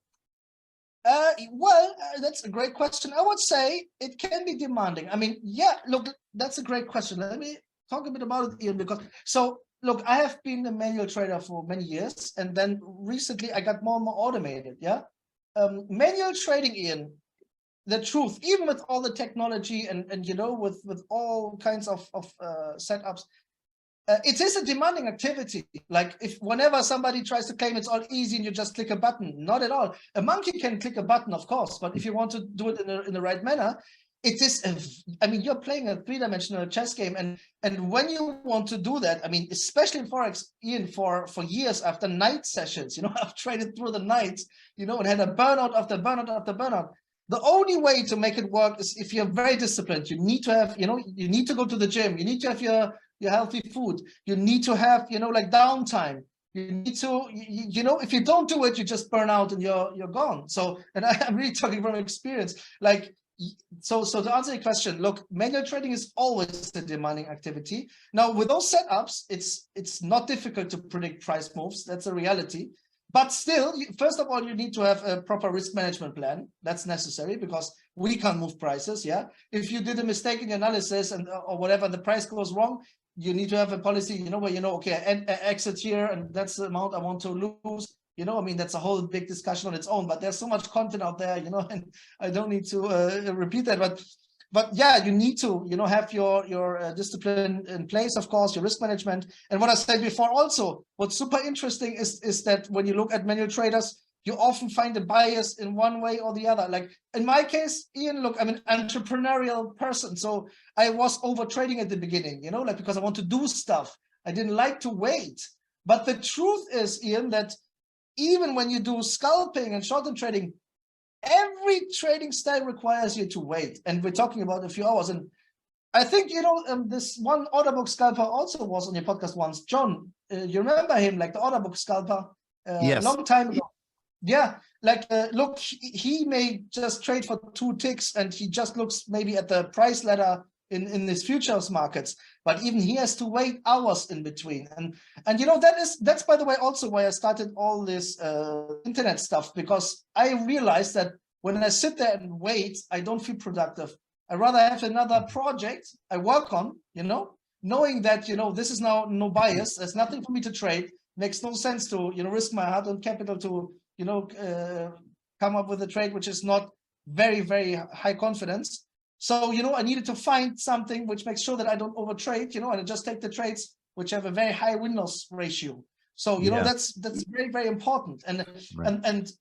Well, that's a great question. I would say it can be demanding. I mean, yeah, look, that's a great question. Let me talk a bit about it, Ian, because so look, I have been a manual trader for many years, and then recently I got more and more automated. Yeah, manual trading, Ian. The truth, even with all the technology and you know, with all kinds of setups, it is a demanding activity. Like if whenever somebody tries to claim it's all easy and you just click a button, not at all. A monkey can click a button, of course, but if you want to do it in the right manner, it is. I mean, you're playing a 3-dimensional chess game, and when you want to do that, I mean, especially in forex, Ian, for years after night sessions, you know, I've traded through the night, you know, and had a burnout after burnout after burnout. The only way to make it work is if you're very disciplined. You need to have, you know, you need to go to the gym. You need to have your healthy food. You need to have, you know, like downtime. You need to, you know, if you don't do it, you just burn out and you're gone. So, and I'm really talking from experience. Like, so to answer your question, look, manual trading is always a demanding activity. Now, with those setups, it's not difficult to predict price moves. That's a reality. But still, first of all, you need to have a proper risk management plan. That's necessary because we can't move prices. Yeah. If you did a mistake in your analysis and or whatever, the price goes wrong, you need to have a policy, you know, where you know, okay, I exit here and that's the amount I want to lose. You know, I mean, that's a whole big discussion on its own, but there's so much content out there, you know, and I don't need to repeat that. But yeah, you need to, you know, have your discipline in place, of course, your risk management. And what I said before also, what's super interesting is that when you look at manual traders, you often find a bias in one way or the other. Like in my case, Ian, look, I'm an entrepreneurial person. So I was over trading at the beginning, you know, like because I want to do stuff. I didn't like to wait. But the truth is, Ian, that even when you do scalping and short-term trading, every trading style requires you to wait. And we're talking about a few hours. And I think, you know, this one order book scalper also was on your podcast once. John, you remember him, like the order book scalper
Yes.
a long time ago. Yeah, like, look, he may just trade for 2 ticks and he just looks maybe at the price ladder in his futures markets, but even he has to wait hours in between. And you know, that's by the way also why I started all this internet stuff, because I realized that when I sit there and wait, I don't feel productive. I rather have another project I work on, you know, knowing that, you know, this is now no bias, there's nothing for me to trade, makes no sense to, you know, risk my hard-earned capital to, you know, come up with a trade which is not very, very high confidence. So, you know, I needed to find something which makes sure that I don't overtrade, you know, and I just take the trades which have a very high win-loss ratio. So, you know, that's very, very important. And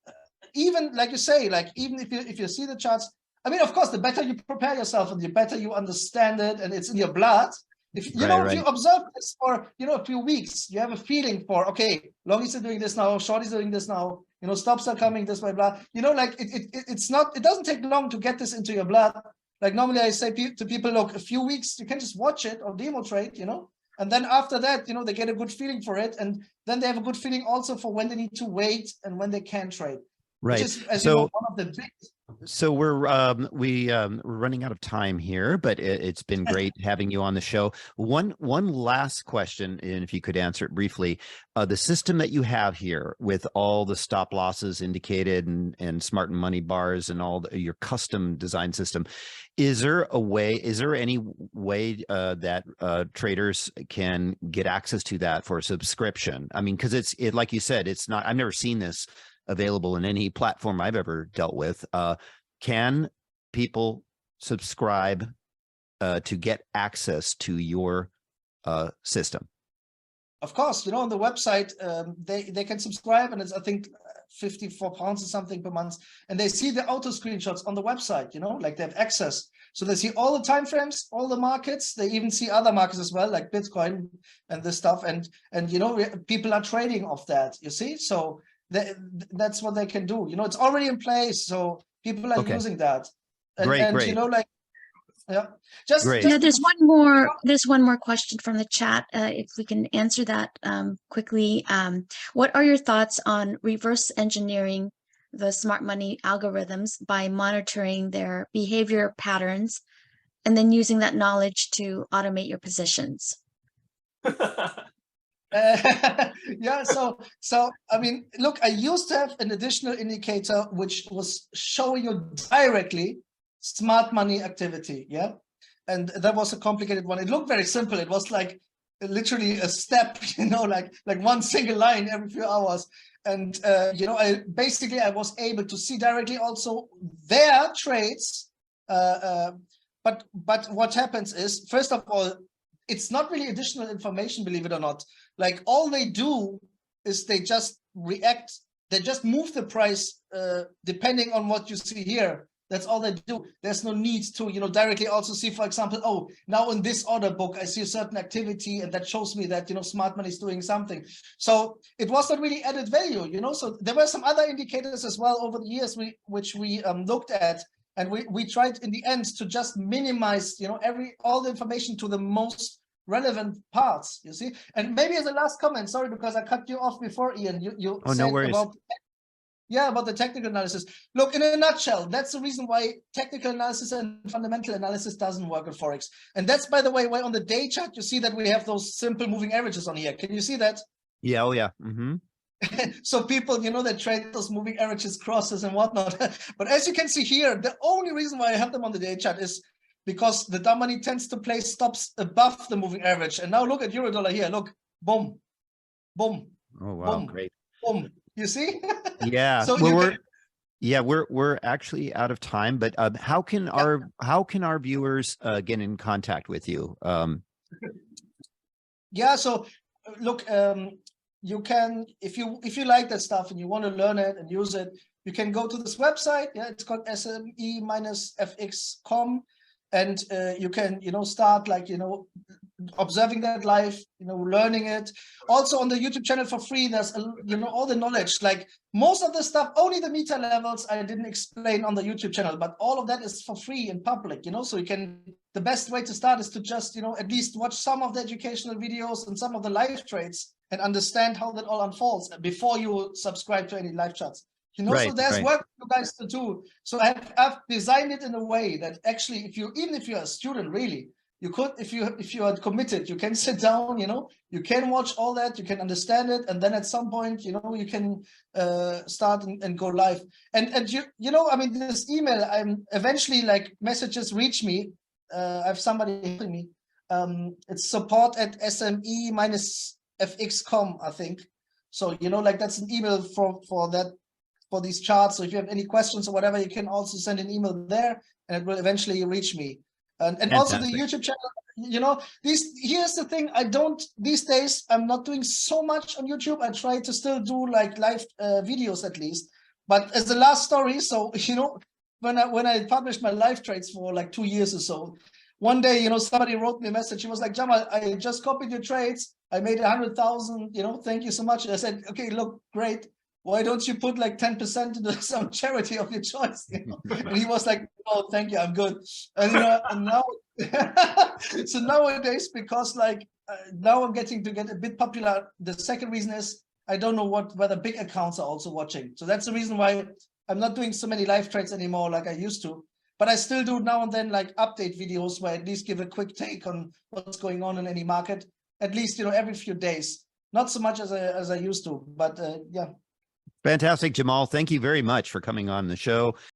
even like you say, like even if you see the charts, I mean, of course, the better you prepare yourself and the better you understand it, and it's in your blood. If you know, if you observe this for a few weeks, you have a feeling for, okay, longies are doing this now, shorties are doing this now, stops are coming this way, blah. Like it's not, it doesn't take long to get this into your blood. Like normally I say to people, look, a few weeks, you can just watch it or demo trade, and then after that, they get a good feeling for it, and then they have a good feeling also for when they need to wait and when they can trade.
Right.
Which is, as you know, one of the biggest.
So we're running out of time here, but it's been great having you on the show. One last question, and if you could answer it briefly, the system that you have here with all the stop losses indicated and smart money bars and all your custom design system, is there any way that traders can get access to that for a subscription? I mean, because it's like you said, it's not, I've never seen this available in any platform I've ever dealt with. Can people subscribe to get access to your system?
Of course, on the website, they can subscribe, and it's, I think, £54 or something per month, and they see the auto screenshots on the website, like they have access. So they see all the time frames, all the markets. They even see other markets as well, like Bitcoin and this stuff. And people are trading off that, you see? So that's what they can do. It's already in place, so people are using that. And,
great.
Yeah.
There's one more question from the chat. If we can answer that quickly. What are your thoughts on reverse engineering the smart money algorithms by monitoring their behavior patterns and then using that knowledge to automate your positions?
Yeah, so I mean, look, I used to have an additional indicator which was showing you directly smart money activity, yeah, and that was a complicated one. It looked very simple. It was like literally a step, like one single line every few hours, and I was able to see directly also their trades. But what happens is, first of all, it's not really additional information, believe it or not. Like all they do is they just react. They just move the price depending on what you see here. That's all they do. There's no need to, directly also see, for example, oh, now in this order book, I see a certain activity and that shows me that, smart money is doing something. So it was not really added value, So there were some other indicators as well over the years which we looked at. And we tried in the end to just minimize, all the information to the most relevant parts, you see. And maybe as a last comment, sorry, because I cut you off before, Ian, you said
no worries.
about the technical analysis. Look, in a nutshell, that's the reason why technical analysis and fundamental analysis doesn't work in Forex. And that's, by the way, why on the day chart, you see that we have those simple moving averages on here. Can you see that?
Yeah, oh yeah. Mm-hmm.
So people, they trade those moving averages, crosses and whatnot. But as you can see here, the only reason why I have them on the day chart is because the dumb money tends to place stops above the moving average. And now look at euro dollar here. Look, boom, boom.
Oh wow,
boom,
great.
Boom. You see?
Yeah.
So
we're actually out of time. But how can our viewers get in contact with you?
Yeah. So look, you can, if you like that stuff and you want to learn it and use it, you can go to this website. Yeah, it's called sme-fx.com, and you can start observing that live, learning it. Also on the YouTube channel for free, there's all the knowledge. Like most of the stuff, only the meta levels I didn't explain on the YouTube channel, but all of that is for free in public. So you can. The best way to start is to just at least watch some of the educational videos and some of the live trades and understand how that all unfolds before you subscribe to any live chats.
Right,
so there's
right.
work for you guys to do. So I've designed it in a way that actually, even if you're a student, really, you could, if you are committed, you can sit down, you can watch all that, you can understand it, and then at some point, you can start and go live. And I mean, this email, I'm eventually messages reach me. I have somebody helping me. It's support@sme-fx.com, I think. So that's an email for these charts. So if you have any questions or whatever, you can also send an email there, and it will eventually reach me. And also the YouTube channel. Here's the thing. These days I'm not doing so much on YouTube. I try to still do live videos at least. But as the last story, so when I published my live trades for like 2 years or so, one day, you know, somebody wrote me a message. He was like, Djamal, I just copied your trades. I made 100,000, you know, thank you so much. And I said, okay, look, great. Why don't you put like 10% into some charity of your choice? You know? And he was like, oh, thank you, I'm good. And, you know, and now, so nowadays, because like now I'm getting to get a bit popular. The second reason is I don't know whether big accounts are also watching. So that's the reason why I'm not doing so many live trades anymore like I used to. But I still do now and then like update videos where I at least give a quick take on what's going on in any market, at least, you know, every few days. Not so much as I used to, but yeah.
Fantastic, Djamal. Thank you very much for coming on the show.